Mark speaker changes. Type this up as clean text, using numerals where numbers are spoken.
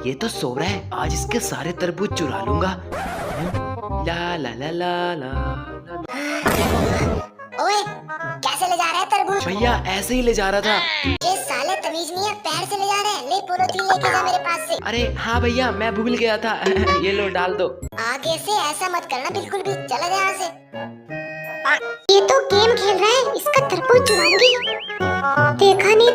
Speaker 1: ये तो सो रहा है, आज इसके सारे तरबूज चुरा लूंगा। ला ला ला ला ला।
Speaker 2: ओए, कैसे ले जा रहा है तरबूज?
Speaker 1: भैया ऐसे ही ले जा रहा था।
Speaker 2: ये साले तमीज नहीं है, पैर से ले जा रहा है। ले पोलोथीन लेके जा मेरे पास से।
Speaker 1: अरे हाँ भैया, मैं भूल गया था। ये लो, डाल दो।
Speaker 2: आगे से ऐसा मत करना बिल्कुल भी, चला जा यहाँ से। ये तो गेम खेल रहा है, इसका तरबूज चुराऊंगी। देखा नहीं